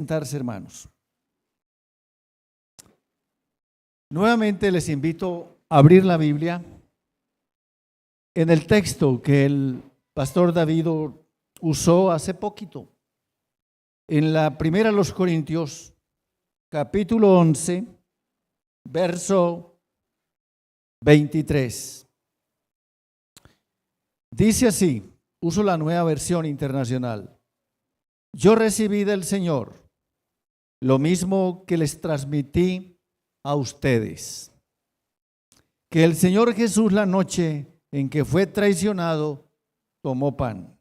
Sentarse, hermanos. Nuevamente les invito a abrir la Biblia en el texto que el pastor David usó hace poquito, en la primera a los Corintios, capítulo 11, verso 23. Dice así, uso la Nueva Versión Internacional: yo recibí del Señor lo mismo que les transmití a ustedes, que el Señor Jesús, la noche en que fue traicionado, tomó pan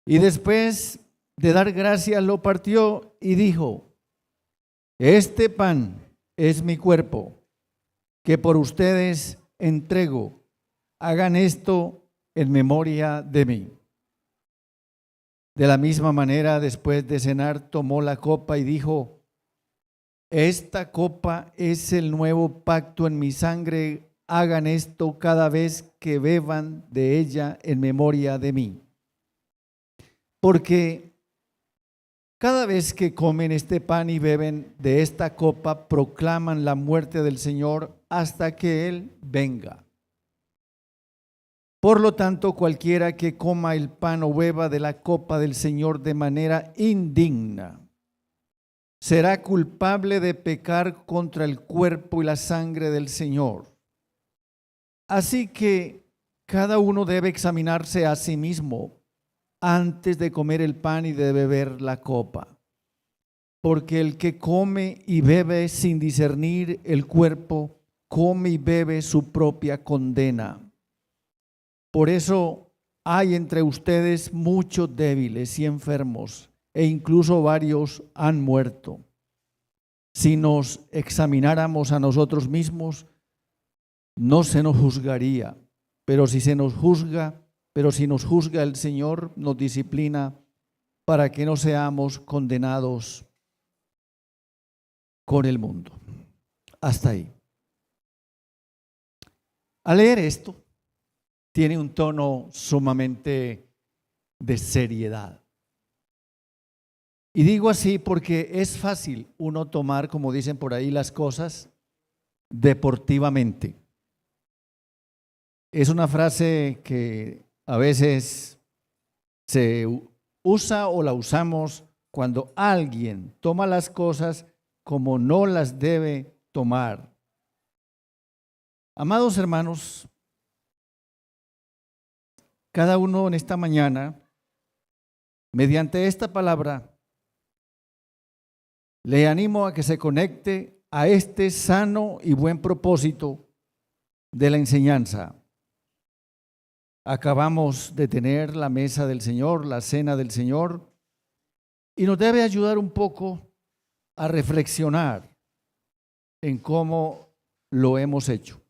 y después de dar gracias lo partió y dijo: este pan es mi cuerpo, que por ustedes entrego. Hagan esto en memoria de mí. De la misma manera, después de cenar, tomó la copa y dijo: esta copa es el nuevo pacto en mi sangre. Hagan esto cada vez que beban de ella en memoria de mí. Porque cada vez que comen este pan y beben de esta copa, proclaman la muerte del Señor hasta que Él venga. Por lo tanto, cualquiera que coma el pan o beba de la copa del Señor de manera indigna será culpable de pecar contra el cuerpo y la sangre del Señor. Así que cada uno debe examinarse a sí mismo antes de comer el pan y de beber la copa. Porque el que come y bebe sin discernir el cuerpo, come y bebe su propia condena. Por eso hay entre ustedes muchos débiles y enfermos, e incluso varios han muerto. Si nos examináramos a nosotros mismos, no se nos juzgaría, pero si nos juzga el Señor, nos disciplina para que no seamos condenados con el mundo. Hasta ahí. Al leer esto, tiene un tono sumamente de seriedad. Y digo así porque es fácil uno tomar, como dicen por ahí, las cosas deportivamente. Es una frase que a veces se usa o la usamos cuando alguien toma las cosas como no las debe tomar. Amados hermanos, cada uno en esta mañana, mediante esta palabra, le animo a que se conecte a este sano y buen propósito de la enseñanza. Acabamos de tener la mesa del Señor, la cena del Señor, y nos debe ayudar un poco a reflexionar en cómo lo hemos hecho.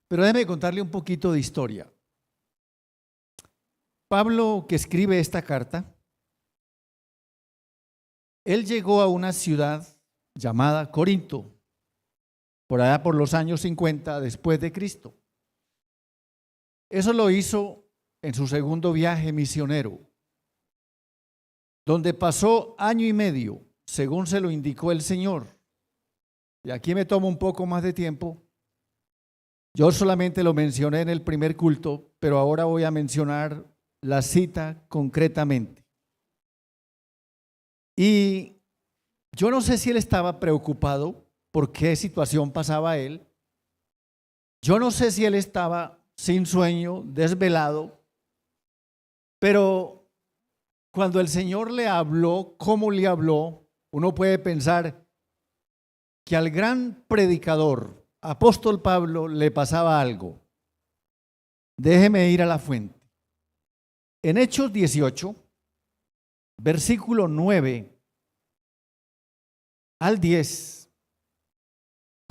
Pero déjeme contarle un poquito de historia. Pablo, que escribe esta carta, él llegó a una ciudad llamada Corinto, por allá por los años 50 después de Cristo. Eso lo hizo en su segundo viaje misionero, donde pasó año y medio, según se lo indicó el Señor. Y aquí me tomo un poco más de tiempo. Yo solamente lo mencioné en el primer culto, pero ahora voy a mencionar la cita concretamente. Y yo no sé si él estaba preocupado por qué situación pasaba él. Yo no sé si él estaba sin sueño, desvelado, pero cuando el Señor le habló, ¿cómo le habló? Uno puede pensar que al gran predicador, apóstol Pablo, le pasaba algo. Déjeme ir a la fuente. En Hechos 18, versículo 9 al 10,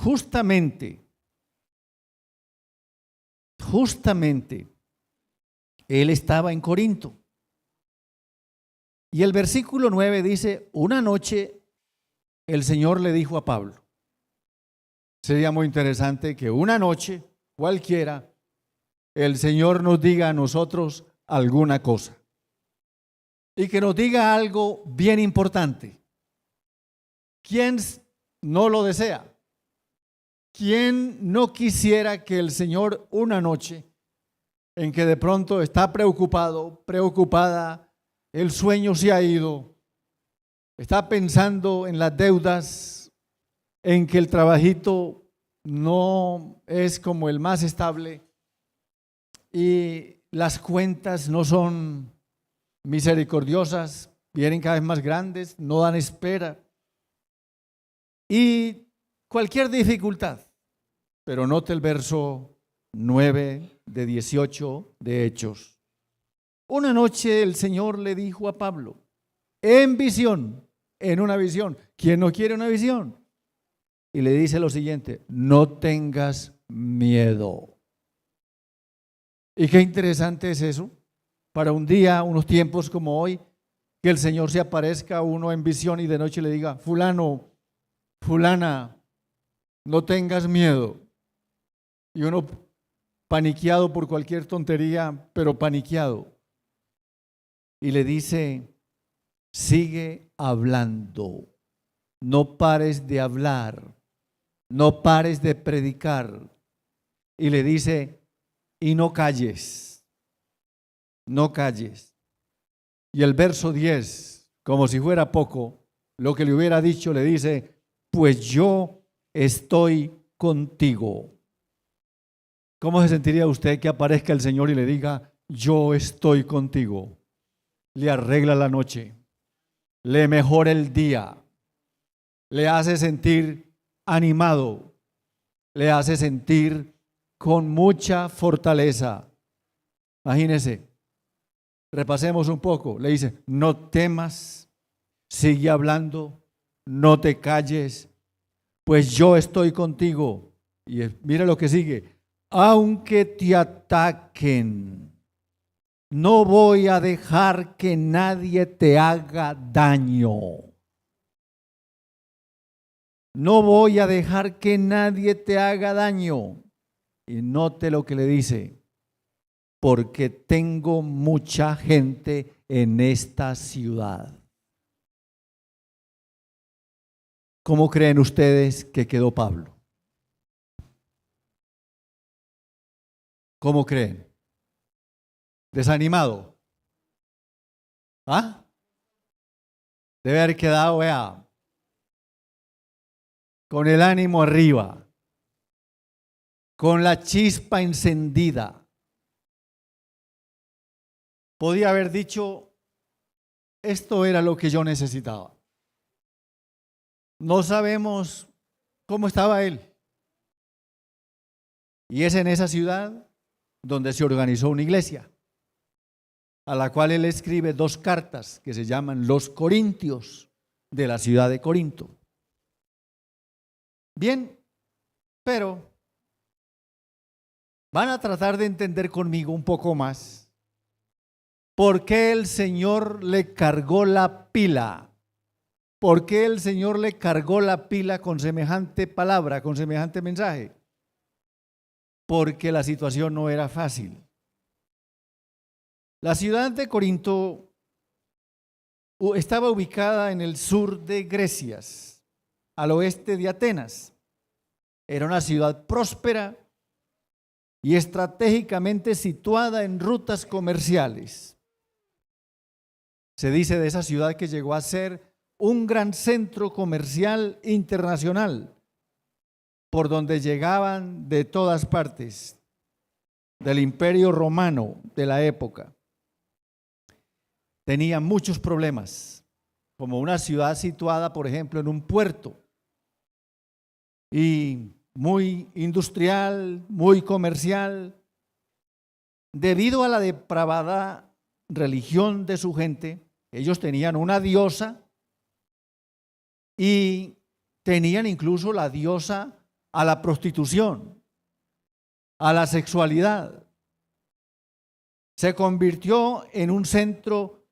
justamente, él estaba en Corinto. Y el versículo 9 dice: una noche el Señor le dijo a Pablo. Sería muy interesante que una noche, cualquiera, el Señor nos diga a nosotros alguna cosa. y que nos diga algo bien importante. ¿Quién no lo desea? ¿Quién no quisiera que el Señor una noche en que de pronto está preocupado, preocupada, el sueño se ha ido, está pensando en las deudas, en que el trabajito no es como el más estable y las cuentas no son misericordiosas, vienen cada vez más grandes, no dan espera y cualquier dificultad? Pero note el verso 9 de 18 de Hechos. Una noche el Señor le dijo a Pablo, en visión, en una visión. ¿Quién no quiere una visión? Y le dice lo siguiente, no tengas miedo. Y qué interesante es eso, para un día, unos tiempos como hoy, que el Señor se aparezca a uno en visión y de noche le diga, fulano, fulana, no tengas miedo. Y uno paniqueado por cualquier tontería, pero paniqueado. Y le dice, sigue hablando, no pares de hablar, no pares de predicar. Y le dice, y no calles, no calles. Y el verso 10, como si fuera poco, lo que le hubiera dicho, le dice, pues yo estoy contigo. ¿Cómo se sentiría usted que aparezca el Señor y le diga, yo estoy contigo? Le arregla la noche, le mejora el día, le hace sentir animado, le hace sentir con mucha fortaleza. Imagínese, repasemos un poco. Le dice, no temas, sigue hablando, no te calles, pues yo estoy contigo. Y mira lo que sigue, aunque te ataquen, no voy a dejar que nadie te haga daño. No voy a dejar que nadie te haga daño. Y note lo que le dice, porque tengo mucha gente en esta ciudad. ¿Cómo creen ustedes que quedó Pablo? ¿Cómo creen? ¿Desanimado? ¿Ah? Debe haber quedado, vea, con el ánimo arriba, con la chispa encendida. Podía haber dicho, esto era lo que yo necesitaba. No sabemos cómo estaba él. Y es en esa ciudad donde se organizó una iglesia, a la cual él escribe 2 cartas que se llaman los Corintios, de la ciudad de Corinto. Bien, pero van a tratar de entender conmigo un poco más por qué el Señor le cargó la pila. ¿Por qué el Señor le cargó la pila con semejante palabra, con semejante mensaje? Porque la situación no era fácil. La ciudad de Corinto estaba ubicada en el sur de Grecia, al oeste de Atenas. Era una ciudad próspera y estratégicamente situada en rutas comerciales. Se dice de esa ciudad que llegó a ser un gran centro comercial internacional, por donde llegaban de todas partes del Imperio Romano de la época. Tenía muchos problemas, como una ciudad situada, por ejemplo, en un puerto y muy industrial, muy comercial. Debido a la depravada religión de su gente, ellos tenían una diosa y tenían incluso la diosa a la prostitución, a la sexualidad. Se convirtió en un centro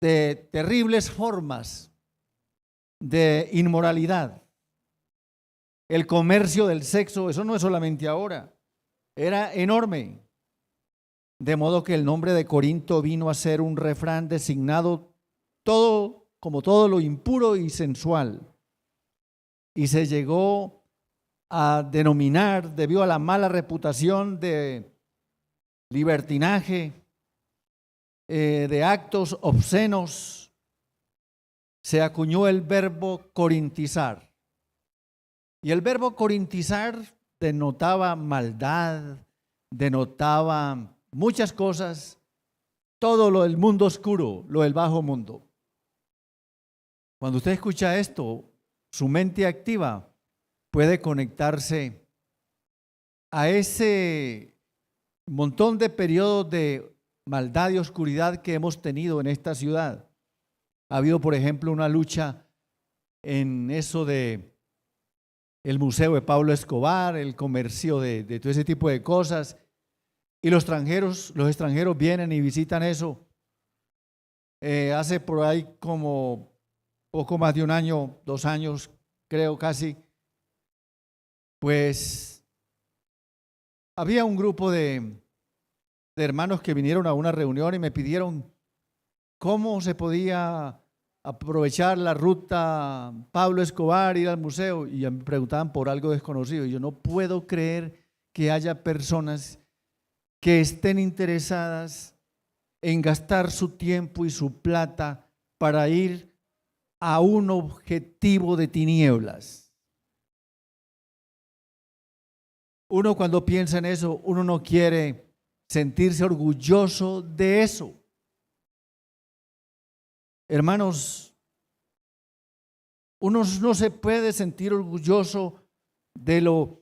de terribles formas de inmoralidad. El comercio del sexo, eso no es solamente ahora, era enorme. de modo que el nombre de Corinto vino a ser un refrán designado todo, como todo lo impuro y sensual, y se llegó a denominar, debido a la mala reputación de libertinaje, de actos obscenos, se acuñó el verbo corintizar. Y el verbo corintizar denotaba maldad, denotaba muchas cosas, todo lo del mundo oscuro, lo del bajo mundo. Cuando usted escucha esto, su mente activa puede conectarse a ese montón de periodos de maldad y oscuridad que hemos tenido en esta ciudad. Ha habido, por ejemplo, una lucha en eso de el museo de Pablo Escobar, el comercio de todo ese tipo de cosas, y los extranjeros vienen y visitan eso. Hace por ahí como poco más de un año, 2 años, creo casi, pues había un grupo de hermanos que vinieron a una reunión y me pidieron cómo se podía aprovechar la ruta Pablo Escobar, ir al museo, y me preguntaban por algo desconocido. Y yo no puedo creer que haya personas que estén interesadas en gastar su tiempo y su plata para ir a un objetivo de tinieblas. Uno cuando piensa en eso, uno no quiere sentirse orgulloso de eso. Hermanos, uno no se puede sentir orgulloso de lo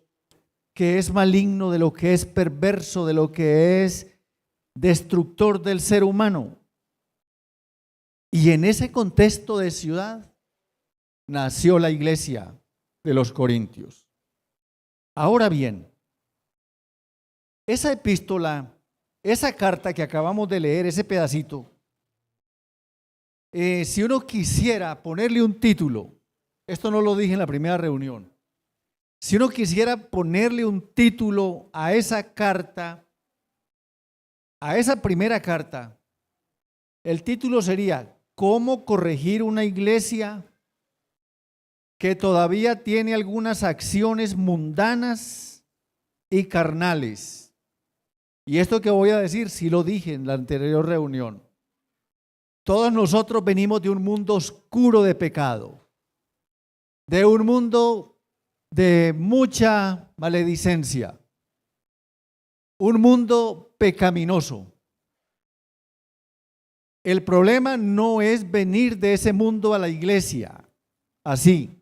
que es maligno, de lo que es perverso, de lo que es destructor del ser humano. Y en ese contexto de ciudad nació la iglesia de los Corintios. Ahora bien, esa epístola, esa carta que acabamos de leer, ese pedacito, si uno quisiera ponerle un título, esto no lo dije en la primera reunión, si uno quisiera ponerle un título a esa carta, a esa primera carta, el título sería ¿Cómo corregir una iglesia que todavía tiene algunas acciones mundanas y carnales? Y esto que voy a decir, sí lo dije en la anterior reunión. Todos nosotros venimos de un mundo oscuro de pecado, de un mundo de mucha maledicencia, un mundo pecaminoso. El problema no es venir de ese mundo a la iglesia así.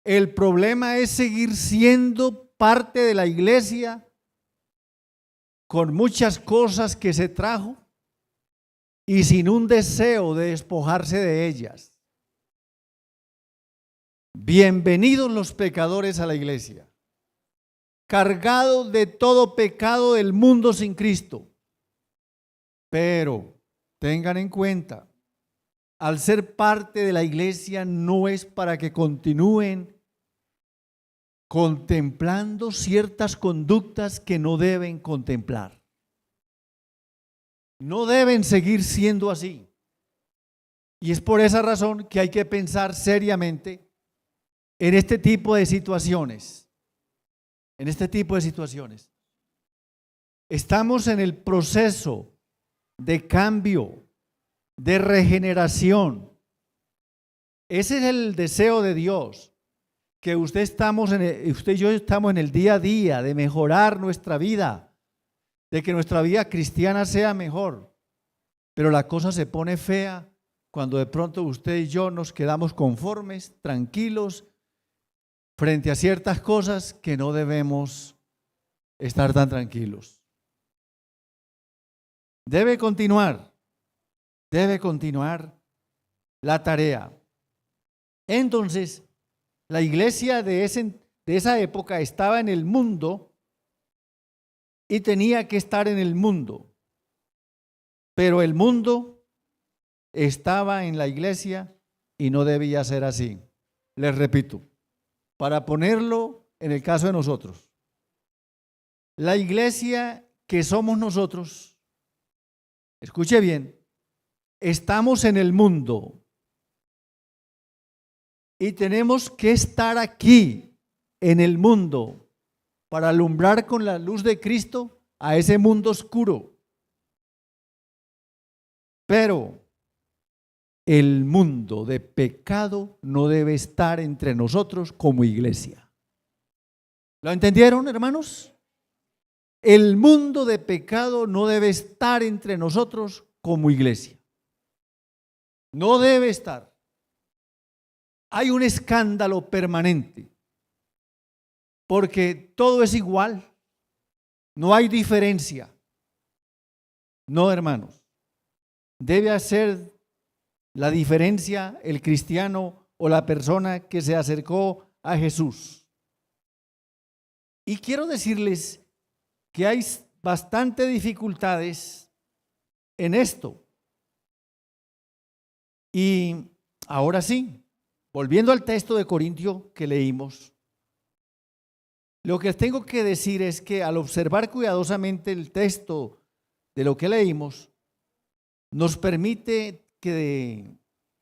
El problema es seguir siendo parte de la iglesia con muchas cosas que se trajo y sin un deseo de despojarse de ellas. Bienvenidos los pecadores a la iglesia, cargados de todo pecado del mundo sin Cristo. Pero tengan en cuenta, al ser parte de la iglesia no es para que continúen contemplando ciertas conductas que no deben contemplar. No deben seguir siendo así. Y es por esa razón que hay que pensar seriamente en este tipo de situaciones. En este tipo de situaciones. Estamos en el proceso de cambio, de regeneración. Ese es el deseo de Dios, que usted y yo estamos en el día a día de mejorar nuestra vida, de que nuestra vida cristiana sea mejor. Pero la cosa se pone fea cuando de pronto usted y yo nos quedamos conformes, tranquilos, frente a ciertas cosas que no debemos estar tan tranquilos. Debe continuar la tarea. Entonces, la iglesia de esa época estaba en el mundo y tenía que estar en el mundo, pero el mundo estaba en la iglesia y no debía ser así. Les repito, para ponerlo en el caso de nosotros, la iglesia que somos nosotros, escuche bien, estamos en el mundo y tenemos que estar aquí en el mundo para alumbrar con la luz de Cristo a ese mundo oscuro. Pero el mundo de pecado no debe estar entre nosotros como iglesia. ¿Lo entendieron, hermanos? El mundo de pecado no debe estar entre nosotros como iglesia. No debe estar. Hay un escándalo permanente, porque todo es igual, no hay diferencia. No, hermanos, debe hacer la diferencia el cristiano o la persona que se acercó a Jesús. Y quiero decirles que hay bastante dificultades en esto. Y ahora sí, volviendo al texto de Corintio que leímos, lo que tengo que decir es que al observar cuidadosamente el texto de lo que leímos, nos permite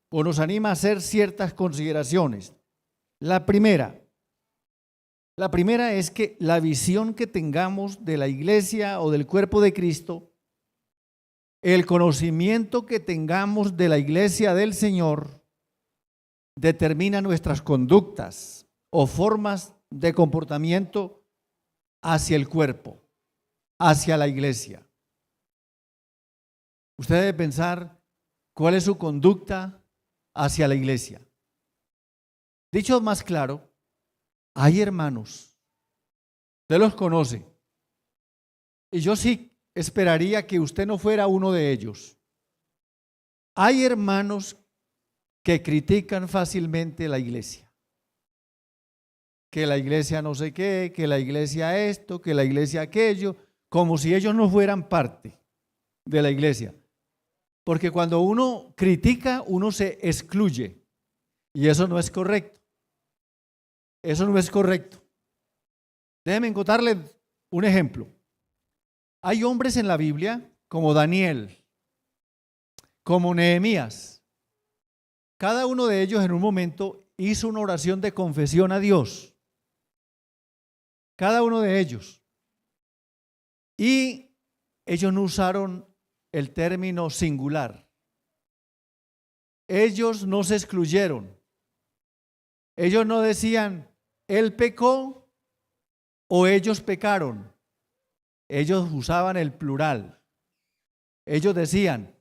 o nos anima a hacer ciertas consideraciones. La primera es que la visión que tengamos de la iglesia o del cuerpo de Cristo, el conocimiento que tengamos de la iglesia del Señor, determina nuestras conductas o formas de comportamiento hacia el cuerpo, hacia la iglesia. Usted debe pensar cuál es su conducta hacia la iglesia. Dicho más claro, hay hermanos, usted los conoce, y yo sí esperaría que usted no fuera uno de ellos. Hay hermanos que critican fácilmente la iglesia. Que la iglesia no sé qué, que la iglesia esto, que la iglesia aquello, como si ellos no fueran parte de la iglesia. Porque cuando uno critica, uno se excluye. Y eso no es correcto. Eso no es correcto. Déjenme contarles un ejemplo. Hay hombres en la Biblia como Daniel, como Nehemías. Cada uno de ellos en un momento hizo una oración de confesión a Dios. Cada uno de ellos. Y ellos no usaron el término singular. Ellos no se excluyeron. Ellos no decían, él pecó o ellos pecaron. Ellos usaban el plural. Ellos decían,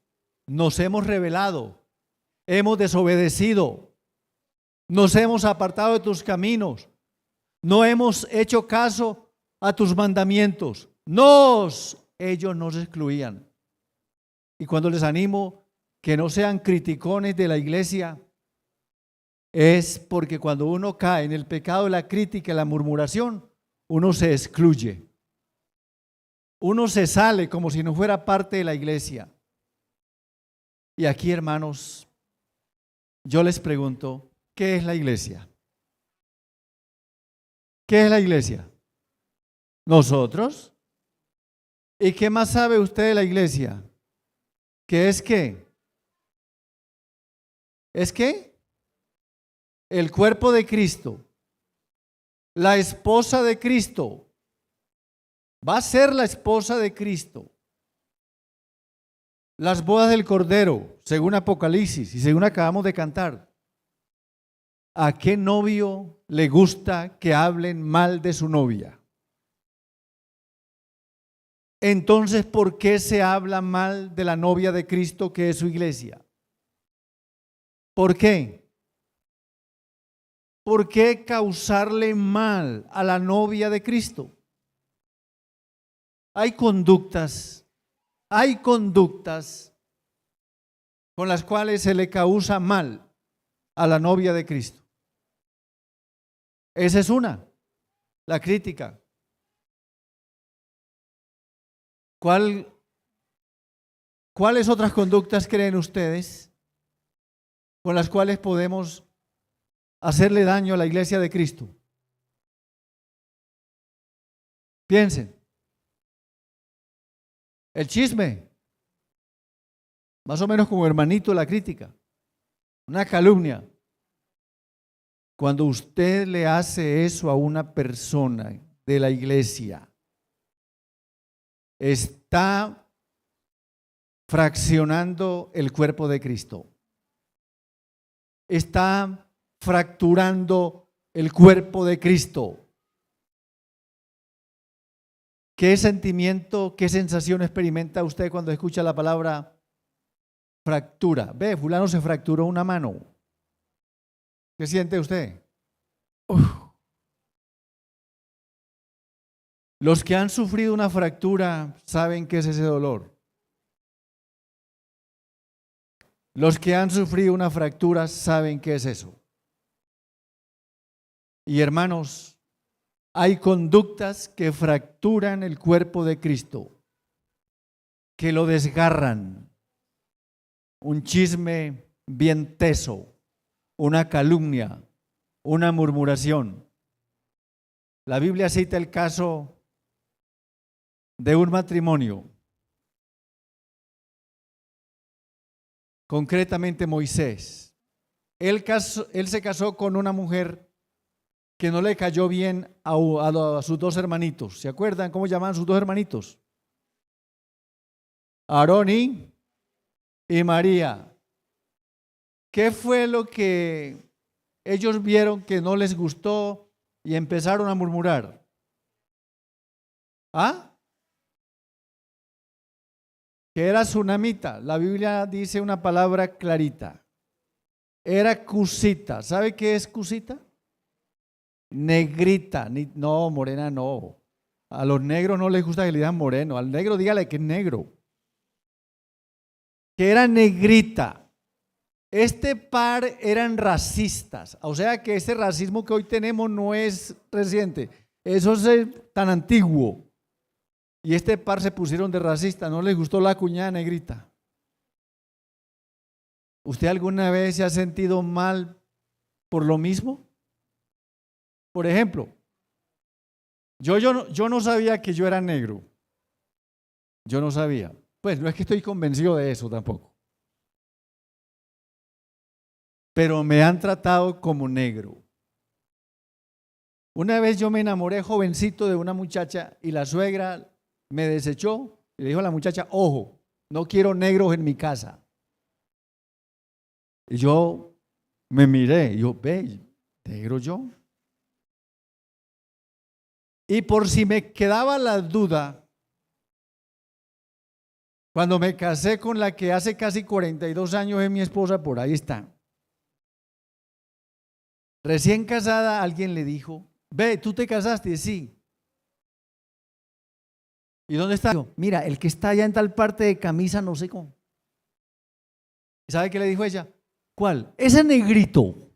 nos hemos rebelado, hemos desobedecido, nos hemos apartado de tus caminos, no hemos hecho caso a tus mandamientos. Ellos no se excluían. Y cuando les animo que no sean criticones de la iglesia, es porque cuando uno cae en el pecado de la crítica y la murmuración, uno se excluye. Uno se sale como si no fuera parte de la iglesia. Y aquí, hermanos, yo les pregunto, ¿qué es la iglesia? ¿Qué es la iglesia? ¿Nosotros? ¿Y qué más sabe usted de la iglesia? ¿Qué es qué? ¿Es qué? El cuerpo de Cristo, la esposa de Cristo, va a ser la esposa de Cristo. Las bodas del Cordero, según Apocalipsis y según acabamos de cantar. ¿A qué novio le gusta que hablen mal de su novia? Entonces, ¿por qué se habla mal de la novia de Cristo que es su iglesia? ¿Por qué? ¿Por qué causarle mal a la novia de Cristo? Hay conductas con las cuales se le causa mal a la novia de Cristo. Esa es una, la crítica. ¿Cuáles otras conductas creen ustedes con las cuales podemos hacerle daño a la iglesia de Cristo? Piensen. El chisme, más o menos como hermanito la crítica, una calumnia. Cuando usted le hace eso a una persona de la iglesia, está fraccionando el cuerpo de Cristo. Está fracturando el cuerpo de Cristo. ¿Qué sentimiento, qué sensación experimenta usted cuando escucha la palabra fractura? Ve, fulano se fracturó una mano. ¿Qué siente usted? Uf. Los que han sufrido una fractura saben qué es ese dolor. Los que han sufrido una fractura saben qué es eso. Y hermanos, hay conductas que fracturan el cuerpo de Cristo, que lo desgarran. Un chisme bien teso, una calumnia, una murmuración. La Biblia cita el caso de un matrimonio, concretamente Moisés. Él se casó con una mujer que no le cayó bien a sus dos hermanitos. ¿Se acuerdan cómo llamaban sus dos hermanitos? Aarón y María. ¿Qué fue lo que ellos vieron que no les gustó y empezaron a murmurar? ¿Ah? Que era tsunamita. La Biblia dice una palabra clarita. Era cusita. ¿Sabe qué es cusita? Negrita. No, morena no. A los negros no les gusta que le digan moreno. Al negro dígale que es negro. Que era negrita. Este par eran racistas. O sea que este racismo que hoy tenemos no es reciente. Eso es tan antiguo. Y este par se pusieron de racista, no les gustó la cuñada negrita. ¿Usted alguna vez se ha sentido mal por lo mismo? Por ejemplo, yo no sabía que yo era negro. Yo no sabía. Pues no es que estoy convencido de eso tampoco. Pero me han tratado como negro. Una vez yo me enamoré jovencito de una muchacha y la suegra me desechó y le dijo a la muchacha, ojo, no quiero negros en mi casa. Y yo me miré, y yo, ve, negro yo. Y por si me quedaba la duda, cuando me casé con la que hace casi 42 años es mi esposa, por ahí está. Recién casada, alguien le dijo, ve, ¿tú te casaste? Sí. ¿Y dónde está? Mira, el que está allá en tal parte de camisa, no sé cómo. ¿Y sabe qué le dijo ella? ¿Cuál? Ese negrito.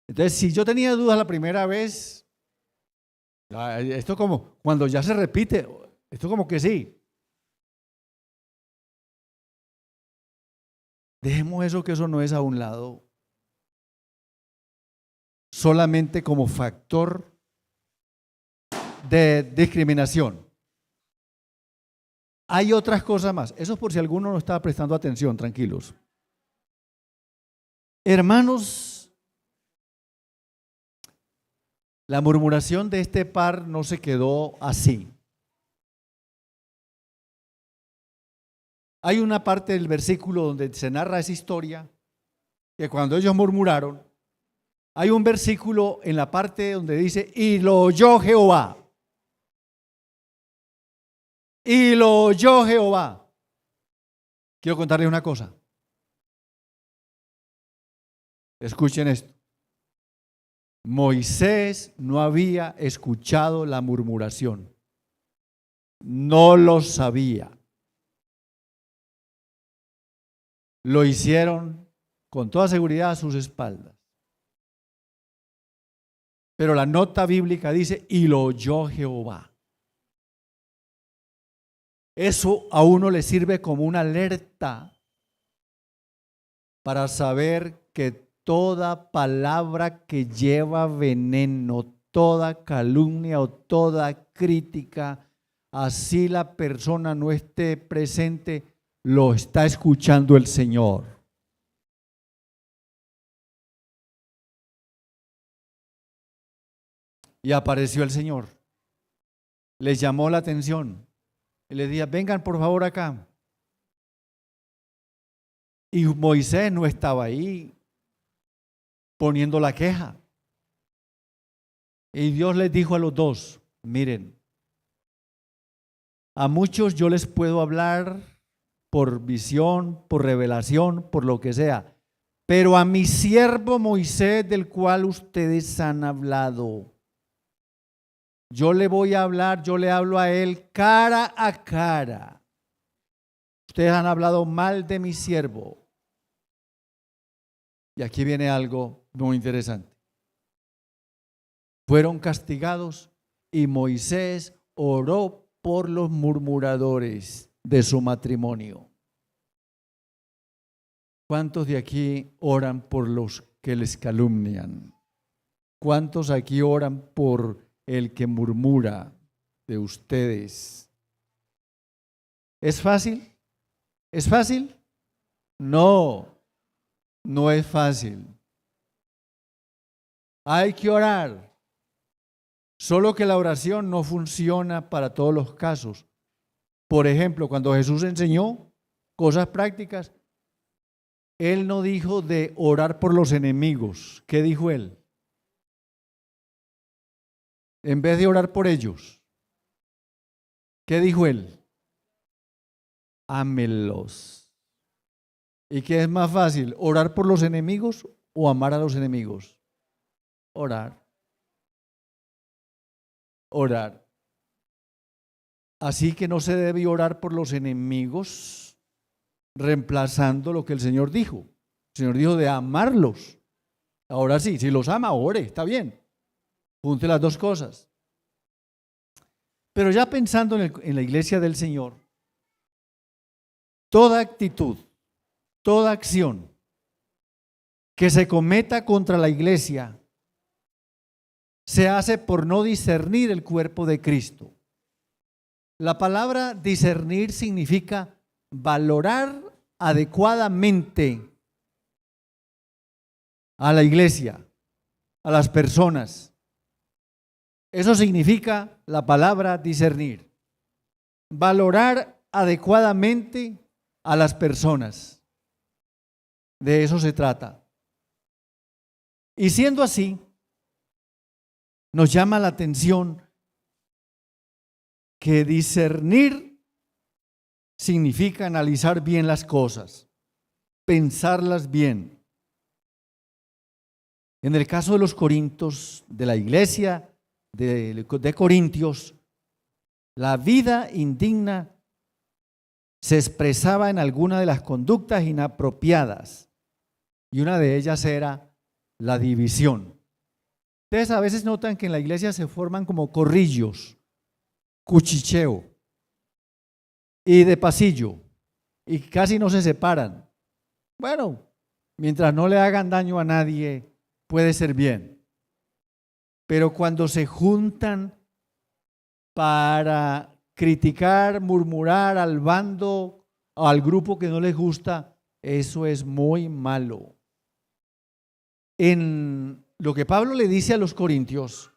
Entonces, si yo tenía dudas la primera vez, esto como, cuando ya se repite, esto como que sí. Dejemos eso, que eso no es a un lado. Solamente como factor de discriminación. Hay otras cosas más. Eso es por si alguno no estaba prestando atención, tranquilos. Hermanos, la murmuración de este par no se quedó así. Hay una parte del versículo donde se narra esa historia, que cuando ellos murmuraron, hay un versículo en la parte donde dice, y lo oyó Jehová. Y lo oyó Jehová. Quiero contarles una cosa. Escuchen esto. Moisés no había escuchado la murmuración. No lo sabía. Lo hicieron con toda seguridad a sus espaldas. Pero la nota bíblica dice, y lo oyó Jehová. Eso a uno le sirve como una alerta para saber que toda palabra que lleva veneno, toda calumnia o toda crítica así la persona no esté presente, lo está escuchando el Señor. Y apareció el Señor, les llamó la atención y les dijo: vengan por favor acá. Y Moisés no estaba ahí poniendo la queja. Y Dios les dijo a los dos: miren, a muchos yo les puedo hablar por visión, por revelación, por lo que sea, pero a mi siervo Moisés, del cual ustedes han hablado, yo le voy a hablar, yo le hablo a él cara a cara. Ustedes han hablado mal de mi siervo. Y aquí viene algo muy interesante. Fueron castigados y Moisés oró por los murmuradores de su matrimonio. ¿Cuántos de aquí oran por los que les calumnian? ¿Cuántos aquí oran por el que murmura de ustedes? ¿Es fácil? ¿Es fácil? No, no es fácil. Hay que orar. Solo que la oración no funciona para todos los casos. Por ejemplo, cuando Jesús enseñó cosas prácticas, Él no dijo de orar por los enemigos. ¿Qué dijo Él? En vez de orar por ellos, ¿qué dijo Él? Ámelos. ¿Y qué es más fácil? ¿Orar por los enemigos o amar a los enemigos? Orar. Orar. Así que no se debe orar por los enemigos reemplazando lo que el Señor dijo. El Señor dijo de amarlos. Ahora sí, si los ama, ore, está bien. Junte las dos cosas. Pero ya pensando en la iglesia del Señor, toda actitud, toda acción que se cometa contra la iglesia se hace por no discernir el cuerpo de Cristo. La palabra discernir significa valorar adecuadamente a la iglesia, a las personas. Eso significa la palabra discernir. Valorar adecuadamente a las personas. De eso se trata. Y siendo así, nos llama la atención que discernir significa analizar bien las cosas, pensarlas bien. En el caso de los corintios, de la iglesia de Corintios, la vida indigna se expresaba en alguna de las conductas inapropiadas y una de ellas era la división. Ustedes a veces notan que en la iglesia se forman como corrillos, cuchicheo y de pasillo y casi no se separan. Bueno, mientras no le hagan daño a nadie, puede ser bien. Pero cuando se juntan para criticar, murmurar al bando o al grupo que no les gusta, eso es muy malo. En lo que Pablo le dice a los corintios,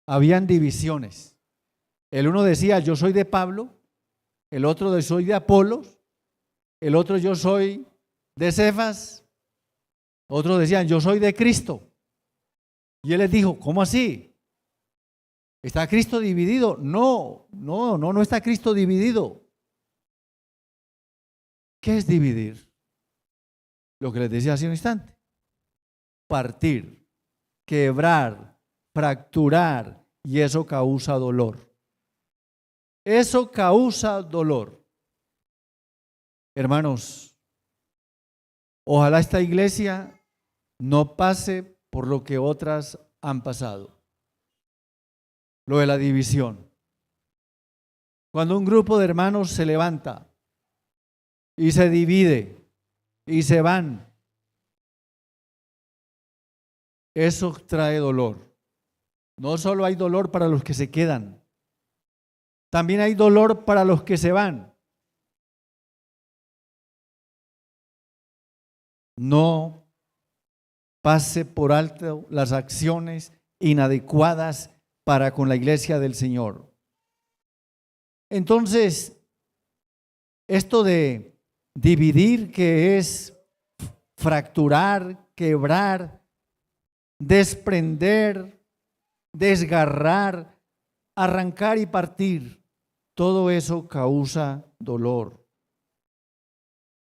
habían divisiones. El uno decía: yo soy de Pablo, el otro soy de Apolos, el otro yo soy de Cefas, otros decían yo soy de Cristo. Y él les dijo: ¿cómo así? ¿Está Cristo dividido? No está Cristo dividido. ¿Qué es dividir? Lo que les decía hace un instante. Partir, quebrar, fracturar, y eso causa dolor. Eso causa dolor. Hermanos, ojalá esta iglesia no pase por lo que otras han pasado. Lo de la división. Cuando un grupo de hermanos se levanta y se divide y se van, eso trae dolor. No solo hay dolor para los que se quedan, También hay dolor para los que se van. No pase por alto las acciones inadecuadas para con la iglesia del Señor. Entonces, esto de dividir, que es fracturar, quebrar, desprender, desgarrar, arrancar y partir, todo eso causa dolor.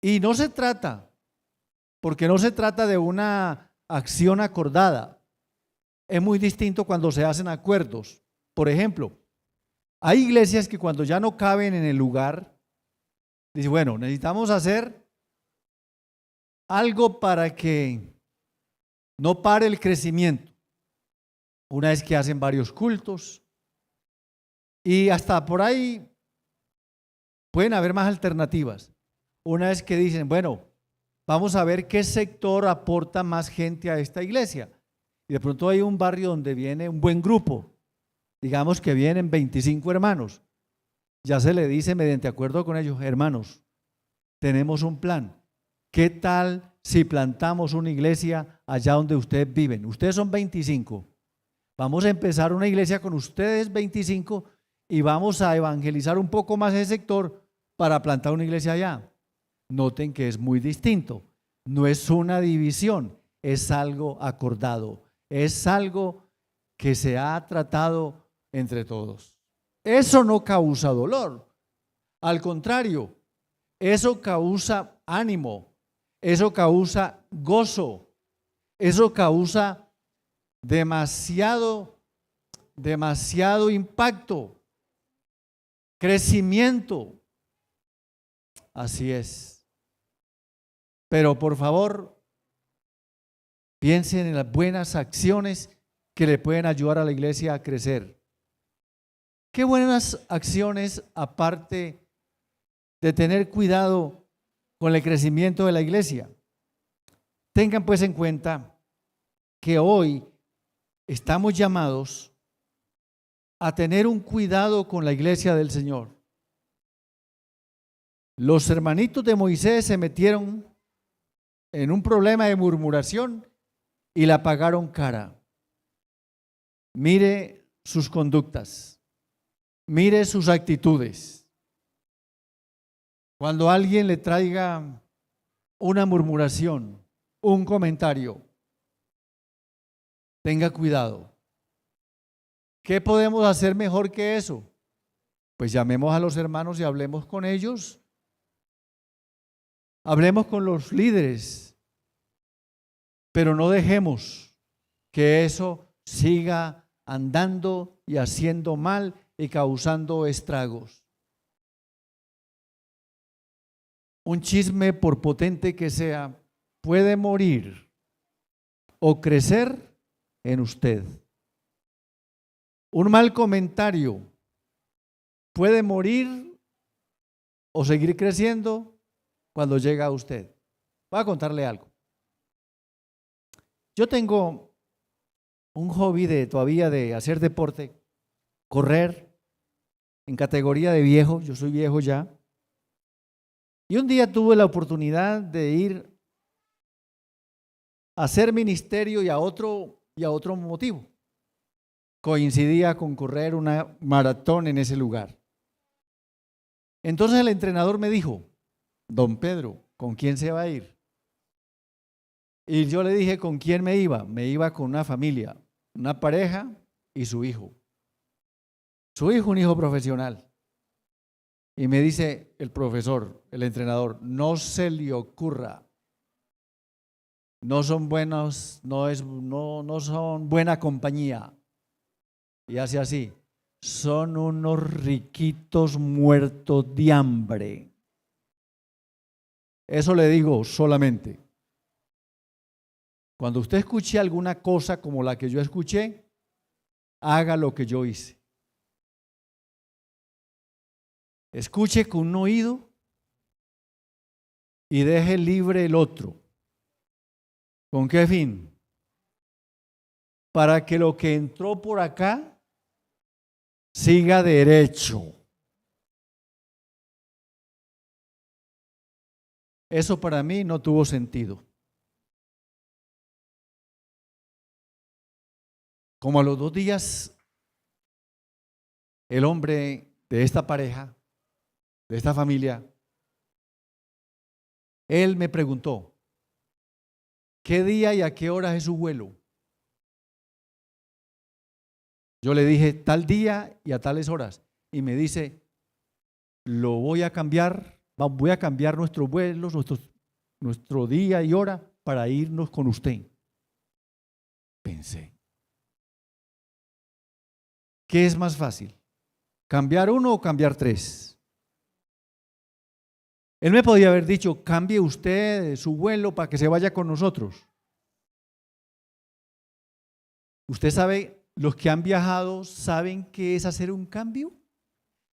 Y no se trata, porque no se trata de una acción acordada. Es muy distinto cuando se hacen acuerdos. Por ejemplo, hay iglesias que cuando ya no caben en el lugar, dicen, bueno, necesitamos hacer algo para que no pare el crecimiento. Una vez que hacen varios cultos y hasta por ahí pueden haber más alternativas. Una vez que dicen, bueno, vamos a ver qué sector aporta más gente a esta iglesia. Y de pronto hay un barrio donde viene un buen grupo, digamos que vienen 25 hermanos. Ya se le dice mediante acuerdo con ellos, hermanos, tenemos un plan. ¿Qué tal si plantamos una iglesia allá donde ustedes viven? Ustedes son 25. Vamos a empezar una iglesia con ustedes 25 y vamos a evangelizar un poco más ese sector para plantar una iglesia allá. Noten que es muy distinto. No es una división, es algo acordado. Es algo que se ha tratado entre todos. Eso no causa dolor. Al contrario, eso causa ánimo. Eso causa gozo, eso causa demasiado impacto, crecimiento. Así es. Pero por favor, piensen en las buenas acciones que le pueden ayudar a la iglesia a crecer. ¿Qué buenas acciones, aparte de tener cuidado con el crecimiento de la iglesia? Tengan pues en cuenta que hoy estamos llamados a tener un cuidado con la iglesia del Señor. Los hermanitos de Moisés se metieron en un problema de murmuración y la pagaron cara. Mire sus conductas, mire sus actitudes. Cuando alguien le traiga una murmuración, un comentario, tenga cuidado. ¿Qué podemos hacer mejor que eso? Pues llamemos a los hermanos y hablemos con ellos. Hablemos con los líderes, pero no dejemos que eso siga andando y haciendo mal y causando estragos. Un chisme, por potente que sea, puede morir o crecer en usted. Un mal comentario puede morir o seguir creciendo cuando llega a usted. Voy a contarle algo. Yo tengo un hobby todavía de hacer deporte, correr en categoría de viejo, yo soy viejo ya. Y un día tuve la oportunidad de ir a hacer ministerio y a otro motivo. Coincidía con correr una maratón en ese lugar. Entonces el entrenador me dijo, don Pedro, ¿con quién se va a ir? Y yo le dije, ¿con quién me iba? Me iba con una familia, una pareja y su hijo. Su hijo, un hijo profesional. Y me dice el profesor, el entrenador, no se le ocurra, no son buenos, no son buena compañía. Y hace así, son unos riquitos muertos de hambre. Eso le digo solamente. Cuando usted escuche alguna cosa como la que yo escuché, haga lo que yo hice. Escuche con un oído y deje libre el otro. ¿Con qué fin? Para que lo que entró por acá siga derecho. Eso para mí no tuvo sentido. Como a los 2 días, el hombre de esta pareja, de esta familia, él me preguntó, ¿qué día y a qué hora es su vuelo? Yo le dije, tal día y a tales horas. Y me dice, lo voy a cambiar, voy a cambiar nuestros vuelos, nuestro día y hora para irnos con usted. Pensé, ¿qué es más fácil? ¿Cambiar uno o cambiar 3? Él me podía haber dicho, cambie usted su vuelo para que se vaya con nosotros. Usted sabe, los que han viajado saben qué es hacer un cambio.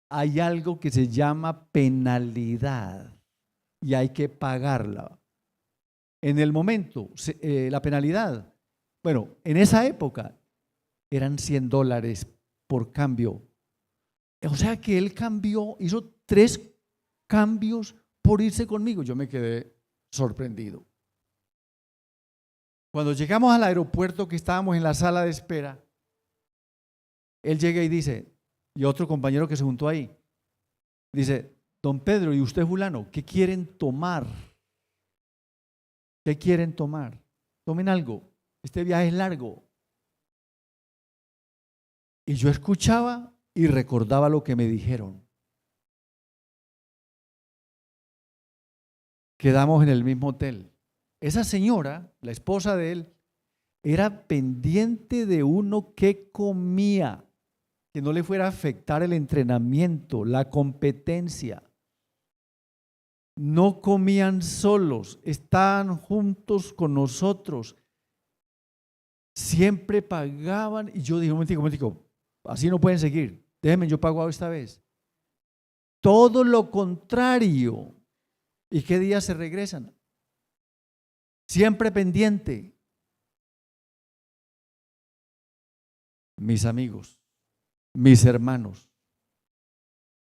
Hay algo que se llama penalidad y hay que pagarla. En el momento, la penalidad, bueno, en esa época eran $100 por cambio. O sea que él cambió, hizo 3 cambios por irse conmigo. Yo me quedé sorprendido. Cuando llegamos al aeropuerto, que estábamos en la sala de espera, él llega y dice, y otro compañero que se juntó ahí, dice, don Pedro, ¿y usted fulano? ¿Qué quieren tomar? ¿Qué quieren tomar? Tomen algo, este viaje es largo. Y yo escuchaba y recordaba lo que me dijeron. Quedamos en el mismo hotel. Esa señora, la esposa de él, era pendiente de uno que comía, que no le fuera a afectar el entrenamiento, la competencia. No comían solos, estaban juntos con nosotros. Siempre pagaban y yo dije, un momentico, así no pueden seguir. Déjenme, yo pago esta vez. Todo lo contrario. ¿Y qué día se regresan? Siempre pendiente. Mis amigos, mis hermanos,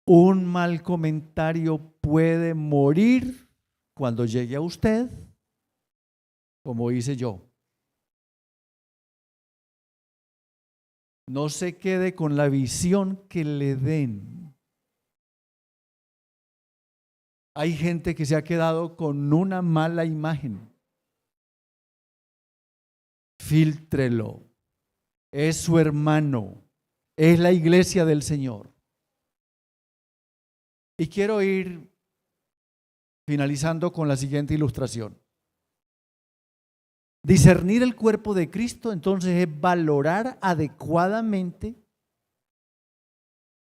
un mal comentario puede morir cuando llegue a usted, como hice yo. No se quede con la visión que le den. Hay gente que se ha quedado con una mala imagen. Fíltrelo. Es su hermano. Es la iglesia del Señor. Y quiero ir finalizando con la siguiente ilustración. Discernir el cuerpo de Cristo, entonces, es valorar adecuadamente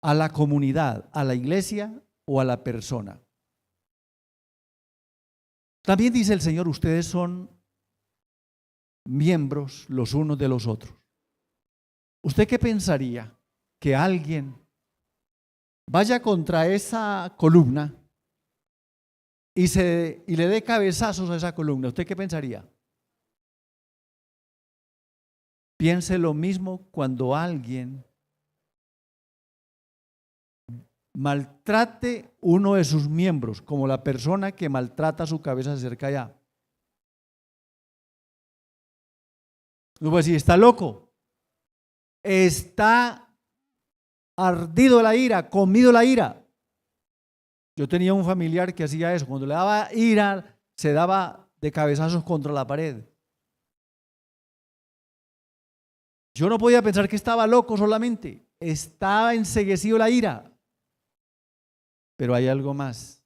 a la comunidad, a la iglesia o a la persona. También dice el Señor, ustedes son miembros los unos de los otros. ¿Usted qué pensaría? Que alguien vaya contra esa columna y le dé cabezazos a esa columna. ¿Usted qué pensaría? Piense lo mismo cuando alguien maltrate uno de sus miembros, como la persona que maltrata su cabeza se acerca allá. No puede decir, está loco, está ardido la ira, comido la ira. Yo tenía un familiar que hacía eso, cuando le daba ira, se daba de cabezazos contra la pared. Yo no podía pensar que estaba loco solamente, estaba enceguecido la ira. Pero hay algo más.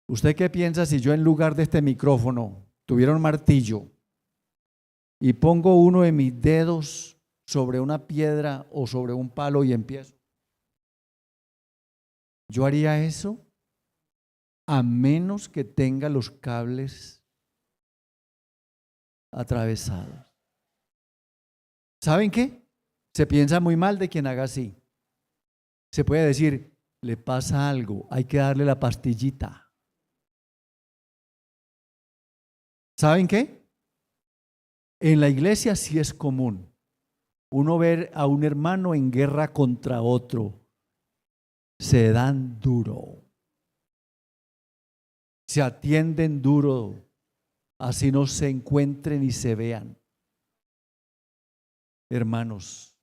¿Usted qué piensa si yo en lugar de este micrófono tuviera un martillo y pongo uno de mis dedos sobre una piedra o sobre un palo y empiezo? ¿Yo haría eso? A menos que tenga los cables atravesados. ¿Saben qué? Se piensa muy mal de quien haga así. Se puede decir, le pasa algo, hay que darle la pastillita. ¿Saben qué? En la iglesia sí es común uno ver a un hermano en guerra contra otro. Se dan duro. se atienden duro, así no se encuentren y se vean. Hermanos,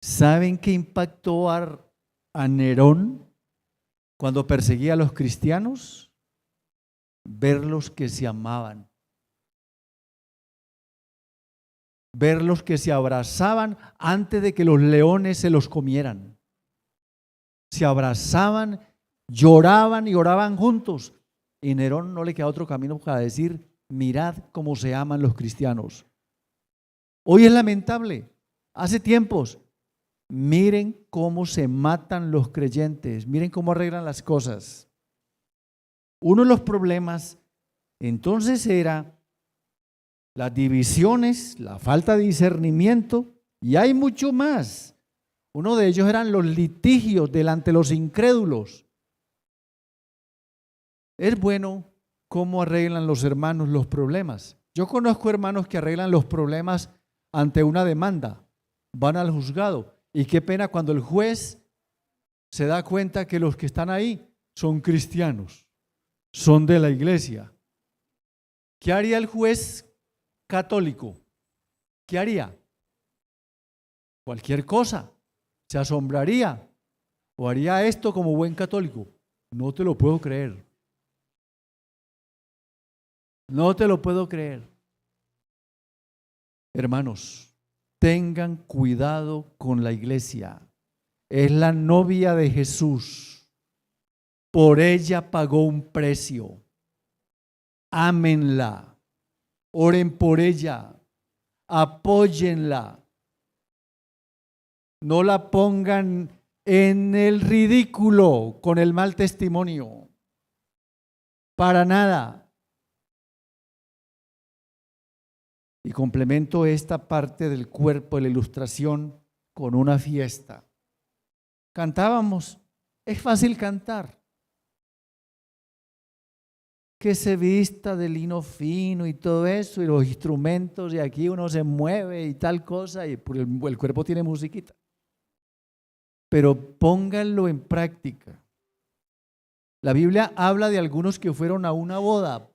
¿saben qué impactó a Nerón cuando perseguía a los cristianos? Verlos que se amaban, verlos que se abrazaban antes de que los leones se los comieran. Se abrazaban, lloraban y oraban juntos. Y Nerón no le queda otro camino para decir: mirad cómo se aman los cristianos. Hoy es lamentable. Hace tiempos, miren cómo se matan los creyentes, miren cómo arreglan las cosas. Uno de los problemas entonces era las divisiones, la falta de discernimiento, y hay mucho más. Uno de ellos eran los litigios delante de los incrédulos. Es bueno cómo arreglan los hermanos los problemas. Yo conozco hermanos que arreglan los problemas ante una demanda, van al juzgado, y qué pena cuando el juez se da cuenta que los que están ahí son cristianos, son de la iglesia. ¿Qué haría el juez católico? ¿Qué haría? Cualquier cosa. Se asombraría o haría esto como buen católico. No te lo puedo creer. No te lo puedo creer. Hermanos, tengan cuidado con la iglesia. Es la novia de Jesús. Por ella pagó un precio. Ámenla. Oren por ella. Apóyenla. No la pongan en el ridículo con el mal testimonio. Para nada. Y complemento esta parte del cuerpo de la ilustración con una fiesta. Cantábamos, es fácil cantar. Que se vista de lino fino y todo eso, y los instrumentos, y aquí uno se mueve y tal cosa, y el cuerpo tiene musiquita. Pero pónganlo en práctica. La Biblia habla de algunos que fueron a una boda,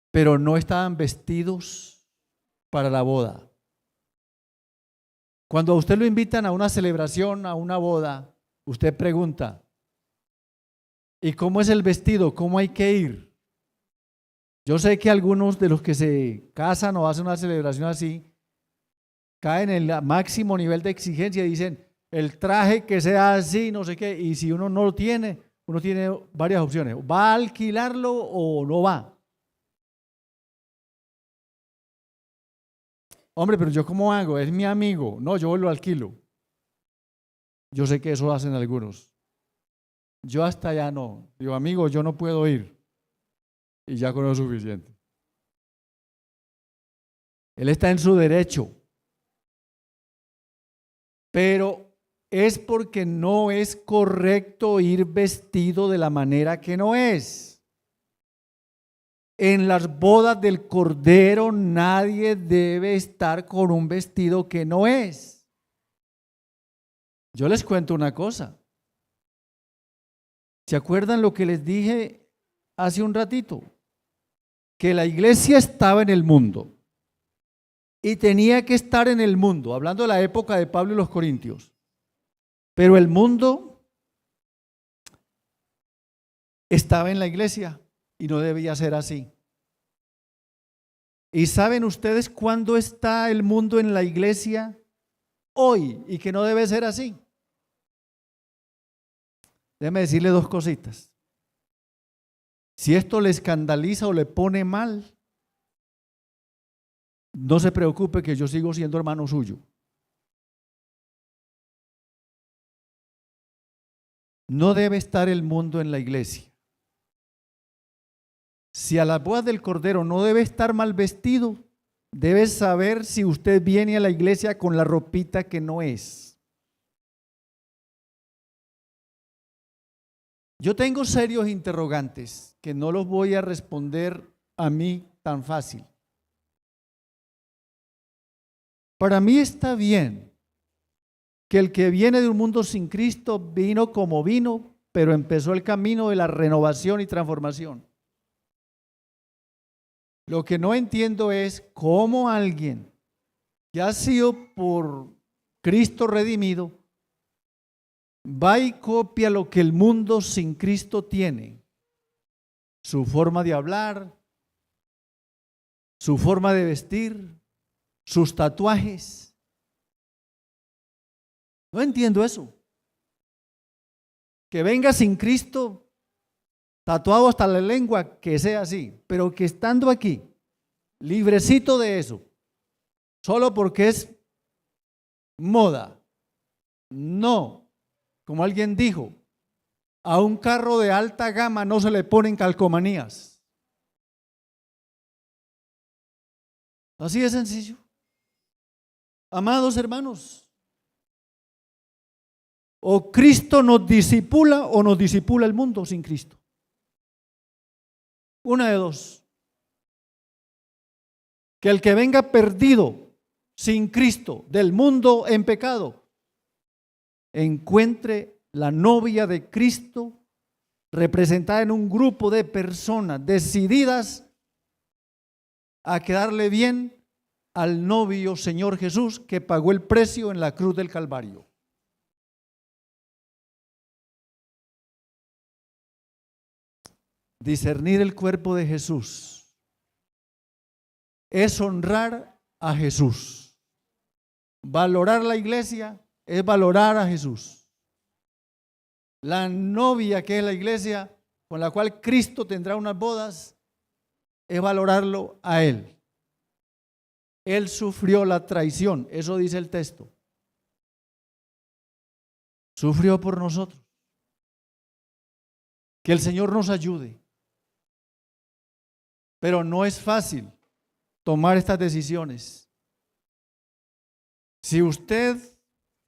pero no estaban vestidos para la boda. Cuando a usted lo invitan a una celebración, a una boda, usted pregunta: ¿y cómo es el vestido? ¿Cómo hay que ir? Yo sé que algunos de los que se casan o hacen una celebración así, caen en el máximo nivel de exigencia y dicen: el traje que sea así, no sé qué, y si uno no lo tiene, uno tiene varias opciones: ¿va a alquilarlo o no va? Hombre, pero yo ¿cómo hago? Es mi amigo. No, yo lo alquilo. Yo sé que eso hacen algunos. Yo hasta allá no. Digo: amigo, yo no puedo ir. Y ya con eso es suficiente. Él está en su derecho. Pero es porque no es correcto ir vestido de la manera que no es. En las bodas del Cordero nadie debe estar con un vestido que no es. Yo les cuento una cosa. ¿Se acuerdan lo que les dije hace un ratito? Que la iglesia estaba en el mundo y tenía que estar en el mundo, hablando de la época de Pablo y los Corintios. Pero el mundo estaba en la iglesia y no debía ser así. ¿Y saben ustedes cuándo está el mundo en la iglesia? Hoy, y que no debe ser así. Déjenme decirle dos cositas. Si esto le escandaliza o le pone mal, no se preocupe, que yo sigo siendo hermano suyo. No debe estar el mundo en la iglesia. Si a las bodas del Cordero no debe estar mal vestido, debe saber si usted viene a la iglesia con la ropita que no es. Yo tengo serios interrogantes que no los voy a responder a mí tan fácil. Para mí está bien que el que viene de un mundo sin Cristo vino como vino pero empezó el camino de la renovación y transformación. Lo que no entiendo es cómo alguien que ha sido por Cristo redimido va y copia lo que el mundo sin Cristo tiene. Su forma de hablar, su forma de vestir, sus tatuajes. No entiendo eso. Que venga sin Cristo, tatuado hasta la lengua, que sea así, pero que estando aquí, librecito de eso, solo porque es moda. No, como alguien dijo, a un carro de alta gama no se le ponen calcomanías. Así de sencillo. Amados hermanos, o Cristo nos disipula o nos disipula el mundo sin Cristo. Una de dos. Que el que venga perdido sin Cristo del mundo en pecado encuentre la novia de Cristo representada en un grupo de personas decididas a quedarle bien al novio Señor Jesús que pagó el precio en la cruz del Calvario. Discernir el cuerpo de Jesús es honrar a Jesús. Valorar la iglesia es valorar a Jesús. La novia que es la iglesia con la cual Cristo tendrá unas bodas es valorarlo a Él. Él sufrió la traición, eso dice el texto. Sufrió por nosotros. Que el Señor nos ayude. Pero no es fácil tomar estas decisiones. Si usted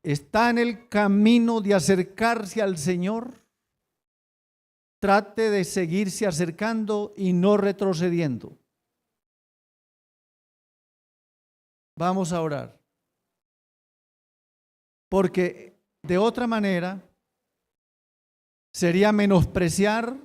está en el camino de acercarse al Señor, trate de seguirse acercando y no retrocediendo. Vamos a orar. Porque de otra manera sería menospreciar